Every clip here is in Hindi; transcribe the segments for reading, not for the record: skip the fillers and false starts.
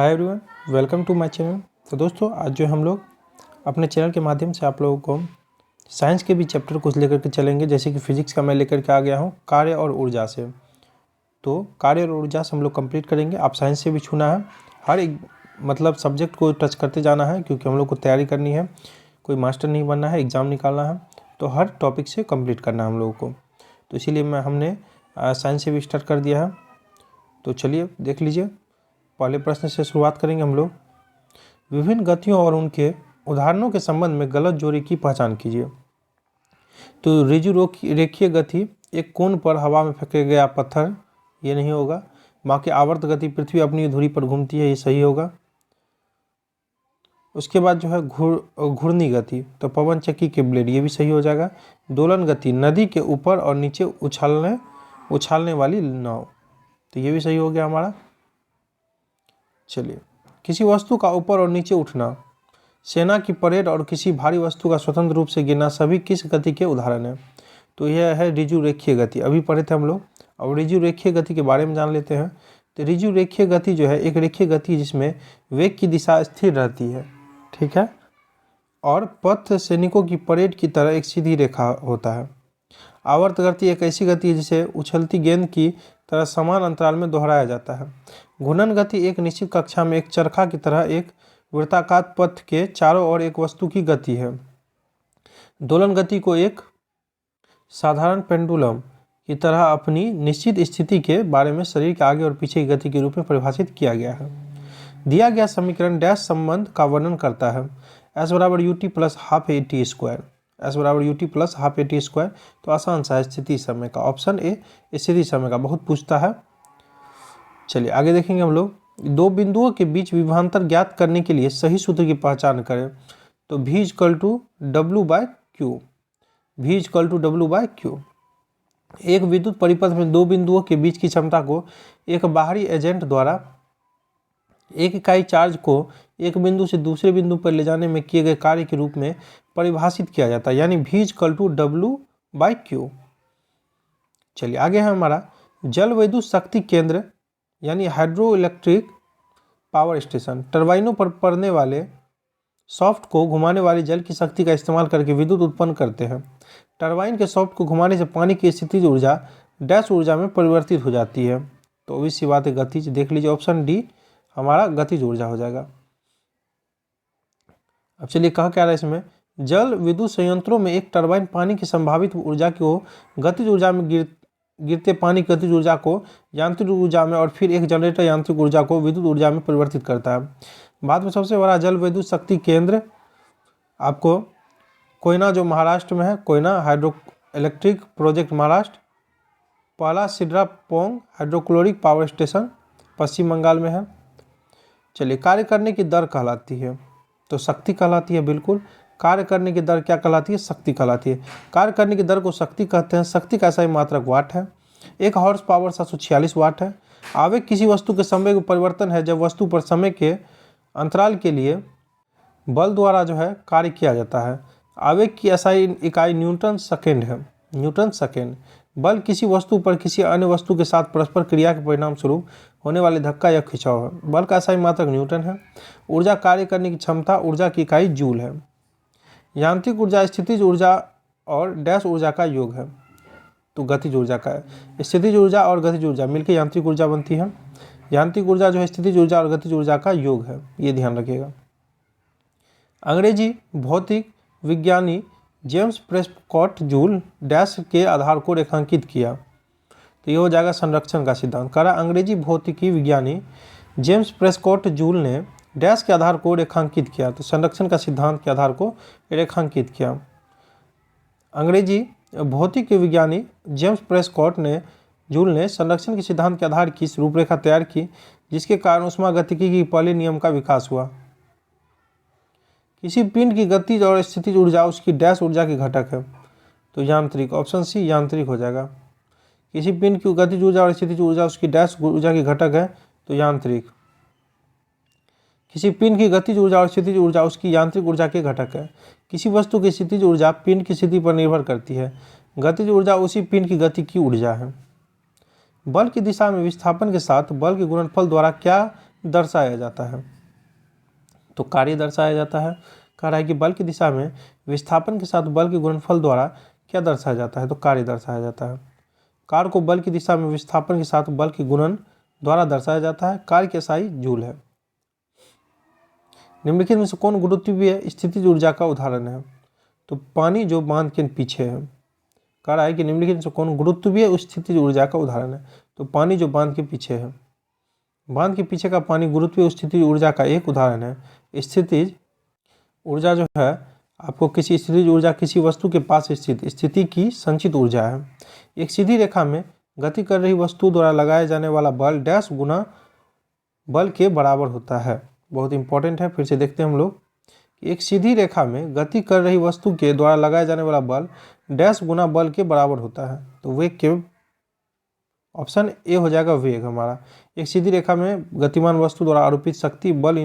Hi everyone, welcome to my channel. तो दोस्तों, आज जो हम लोग अपने चैनल के माध्यम से आप लोगों को साइंस के भी चैप्टर कुछ लेकर के चलेंगे। जैसे कि फिजिक्स का मैं लेकर के आ गया हूँ कार्य और ऊर्जा से। तो कार्य और ऊर्जा से हम लोग कंप्लीट करेंगे। आप साइंस से भी छूना है, हर एक मतलब सब्जेक्ट को टच करते जाना है, क्योंकि हम लोग को तैयारी करनी है। कोई मास्टर नहीं बनना है, एग्ज़ाम निकालना है, तो हर टॉपिक से कंप्लीट करना है हम लोगों को। तो इसीलिए हमने साइंस से भी स्टार्ट कर दिया है। तो चलिए देख लीजिए। पहले प्रश्न से शुरुआत करेंगे हम लोग। विभिन्न गतियों और उनके उदाहरणों के संबंध में गलत जोड़ी की पहचान कीजिए। तो ऋजु रेखीय गति, एक कोण पर हवा में फेंके गया पत्थर, ये नहीं होगा। बाकी आवर्त गति, पृथ्वी अपनी धुरी पर घूमती है, ये सही होगा। उसके बाद जो है घूर्णी गति, तो पवन चक्की के ब्लेड, ये भी सही हो जाएगा। दोलन गति, नदी के ऊपर और नीचे उछालने वाली नाव, तो ये भी सही हो गया हमारा। चलिए, किसी वस्तु का ऊपर और नीचे उठना, सेना की परेड और किसी भारी वस्तु का स्वतंत्र रूप से गिरना, सभी किस गति के उदाहरण हैं? तो यह है ऋजु रेखीय गति। अभी पढ़े थे हम लोग। अब ऋजु रेखीय गति के बारे में जान लेते हैं। तो ऋजु रेखीय गति जो है एक रेखीय गति जिसमें वेग की दिशा स्थिर रहती है, ठीक है, और पथ सैनिकों की परेड की तरह एक सीधी रेखा होता है। आवर्त गति एक ऐसी गति है जिसे उछलती गेंद की तरह समान अंतराल में दोहराया जाता है। घूर्णन गति एक निश्चित कक्षा में एक चरखा की तरह एक वृत्ताकार पथ के चारों ओर एक वस्तु की गति है। दोलन गति को एक साधारण पेंडुलम की तरह अपनी निश्चित स्थिति के बारे में शरीर के आगे और पीछे की गति के रूप में परिभाषित किया गया है। दिया गया समीकरण डैश संबंध का वर्णन करता है। S बराबर ut plus half A T square, S बराबर ut plus half A T square. तो आसान सा है, स्थिति समय का। ऑप्शन ए स्थिति समय का बहुत पूछता है। चलिए आगे देखेंगे हम लोग। दो बिंदुओं के बीच विभवांतर ज्ञात करने के लिए सही सूत्र की पहचान करें। तो v equal to W by Q, v equal to W by Q. एक विद्युत परिपथ में दो बिंदुओं के बीच की क्षमता को एक बाहरी एजेंट द्वारा एक इकाई चार्ज को एक बिंदु से दूसरे बिंदु पर ले जाने में किए गए कार्य के रूप में परिभाषित किया जाता है, यानी v equal to W by Q. चलिए आगे है हमारा जल विद्युत शक्ति केंद्र यानी हाइड्रो इलेक्ट्रिक पावर स्टेशन। टरबाइनों पर पड़ने वाले सॉफ्ट को घुमाने वाली जल की शक्ति का इस्तेमाल करके विद्युत उत्पन्न करते हैं। टरबाइन के सॉफ्ट को घुमाने से पानी की स्थितिज ऊर्जा डैश ऊर्जा में परिवर्तित हो जाती है। तो obvious सी बात है गतिज, देख लीजिए ऑप्शन डी हमारा गतिज ऊर्जा हो जाएगा। अब चलिए कहा क्या रहा है इसमें, जल विद्युत संयंत्रों में एक टरबाइन पानी की संभावित ऊर्जा को गतिज ऊर्जा में गिरते पानी की गतिज ऊर्जा को यांत्रिक ऊर्जा में और फिर एक जनरेटर यांत्रिक ऊर्जा को विद्युत ऊर्जा में परिवर्तित करता है। बाद में सबसे बड़ा जल विद्युत शक्ति केंद्र आपको कोयना जो महाराष्ट्र में है, Koyna hydro electric project Maharashtra. पहला सिड्रापोंग हाइड्रोक्लोरिक पावर स्टेशन पश्चिम बंगाल में है। चलिए, कार्य करने की दर कहलाती है तो शक्ति कहलाती है। बिल्कुल, कार्य करने की दर क्या कहलाती है? शक्ति कहलाती है। कार्य करने की दर को शक्ति कहते हैं। शक्ति का सही मात्रक वाट है। एक हॉर्स पावर 746 वाट है। आवेग किसी वस्तु के समय में परिवर्तन है जब वस्तु पर समय के अंतराल के लिए बल द्वारा जो है कार्य किया जाता है। आवेग की SI इकाई न्यूटन सेकेंड है, न्यूटन सेकेंड। बल किसी वस्तु पर किसी अन्य वस्तु के साथ परस्पर क्रिया के परिणाम स्वरूप होने वाले धक्का या खिंचाव है। बल का SI मात्रक न्यूटन है। ऊर्जा कार्य करने की क्षमता, ऊर्जा की इकाई जूल है। यांत्रिक ऊर्जा स्थितिज ऊर्जा और डैश ऊर्जा का योग है, तो गतिज ऊर्जा का है। स्थितिज ऊर्जा और गतिज ऊर्जा मिलकर यांत्रिक ऊर्जा बनती है। यांत्रिक ऊर्जा जो है स्थितिज ऊर्जा और गतिज ऊर्जा का योग है, ये ध्यान रखिएगा। अंग्रेजी भौतिक विज्ञानी जेम्स प्रेस्कॉट जूल डैश के आधार को रेखांकित किया। तो ये हो जाएगा संरक्षण का सिद्धांत। करा अंग्रेजी भौतिकी विज्ञानी जेम्स प्रेस्कॉट जूल ने डैश के आधार को रेखांकित किया, तो संरक्षण का सिद्धांत के आधार को रेखांकित किया। अंग्रेजी भौतिक विज्ञानी जेम्स प्रेस्कॉट ने जूल ने संरक्षण के सिद्धांत के आधार की रूपरेखा तैयार की, जिसके कारण ऊष्मागतिकी की पहले नियम का विकास हुआ। किसी पिंड की गतिज और स्थितिज ऊर्जा उसकी डैश ऊर्जा की घटक है, तो यांत्रिक, ऑप्शन सी यांत्रिक हो जाएगा। किसी पिंड की गतिज ऊर्जा और स्थितिज ऊर्जा उसकी डैश ऊर्जा की घटक है, तो यांत्रिक। किसी पिंड की गतिज ऊर्जा और स्थितिज ऊर्जा उसकी यांत्रिक ऊर्जा के घटक है। किसी वस्तु की स्थितिज ऊर्जा पिंड की स्थिति पर निर्भर करती है। गतिज ऊर्जा उसी पिंड की गति की ऊर्जा है। बल की दिशा में विस्थापन के साथ बल के गुणनफल द्वारा क्या दर्शाया जाता है। तो कार्य दर्शाया जाता है। कह रहा है कि बल की दिशा में विस्थापन के साथ बल के गुणनफल द्वारा क्या दर्शाया जाता है, तो कार्य दर्शाया जाता है। कार्य को बल की दिशा में विस्थापन के साथ बल के गुणन द्वारा दर्शाया जाता है। कार्य की इकाई जूल है। निम्नलिखित में से कौन गुरुत्वीय स्थितिज ऊर्जा का उदाहरण है, तो पानी जो बांध के पीछे है। कह रहा है कि निम्नलिखित में से कौन गुरुत्वीय स्थितिज ऊर्जा का उदाहरण है, तो पानी जो बांध के पीछे है। बांध के पीछे का पानी गुरुत्वीय स्थितिज है का एक उदाहरण है। स्थितिज ऊर्जा जो है आपको किसी स्थितिज ऊर्जा किसी वस्तु के पास स्थित स्थिति की संचित ऊर्जा है। एक सीधी रेखा में गति कर रही वस्तु द्वारा लगाए जाने वाला बल डैश गुना बल के बराबर होता है। बहुत इंपॉर्टेंट है, फिर से देखते हैं हम लोग। एक सीधी रेखा में गति कर रही वस्तु के द्वारा लगाए जाने वाला बल डैश गुना बल के बराबर होता है। तो वेग के ऑप्शन ए हो जाएगा वेग हमारा। एक सीधी रेखा में गतिमान वस्तु द्वारा आरोपित शक्ति बल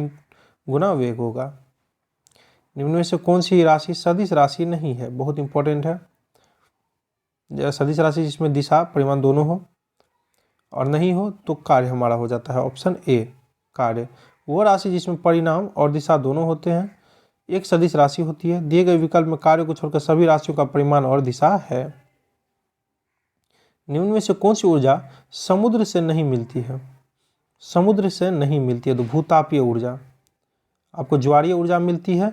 गुना वेग होगा। निम्न में से कौन सी राशि सदिश राशि नहीं है, बहुत इंपॉर्टेंट है। सदिश राशि जिसमें दिशा परिमाण दोनों हो और नहीं हो तो कार्य हमारा हो जाता है ऑप्शन ए कार्य। वो राशि जिसमें परिणाम और दिशा दोनों होते हैं एक सदिश राशि होती है। दिए गए विकल्प में कार्य को छोड़कर सभी राशियों का परिमाण और दिशा है। निम्न में से कौन सी ऊर्जा समुद्र से नहीं मिलती है, समुद्र से नहीं मिलती है, तो भूतापीय ऊर्जा। आपको ज्वारीय ऊर्जा मिलती है,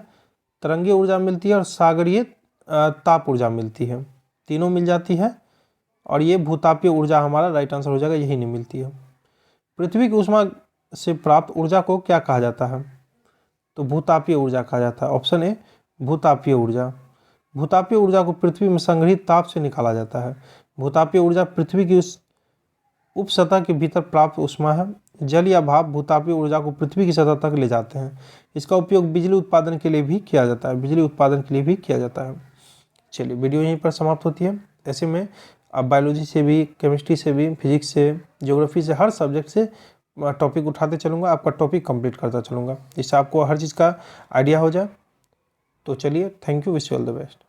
तरंगीय ऊर्जा मिलती है और सागरीय ताप ऊर्जा मिलती है, तीनों मिल जाती है। और ये भूतापीय ऊर्जा हमारा राइट आंसर हो जाएगा, यही नहीं मिलती है। पृथ्वी की ऊष्मा से प्राप्त ऊर्जा को क्या कहा जाता है, तो भूतापीय ऊर्जा कहा जाता है ऑप्शन ए भूतापीय ऊर्जा। भूतापीय ऊर्जा को पृथ्वी में संग्रहित ताप से निकाला जाता है। भूतापीय ऊर्जा पृथ्वी की उस उप सतह के भीतर प्राप्त ऊष्मा है। जल या भाप भूतापीय ऊर्जा को पृथ्वी की सतह तक ले जाते हैं। इसका उपयोग बिजली उत्पादन के लिए भी किया जाता है, बिजली उत्पादन के लिए भी किया जाता है। चलिए वीडियो यहीं पर समाप्त होती है। ऐसे में अब बायोलॉजी से भी, केमिस्ट्री से भी, फिजिक्स से, ज्योग्राफी से, हर सब्जेक्ट से टॉपिक उठाते चलूँगा, आपका टॉपिक कंप्लीट करता चलूँगा, जिससे आपको हर चीज़ का आइडिया हो जाए। तो चलिए, thank you, wish you all the best.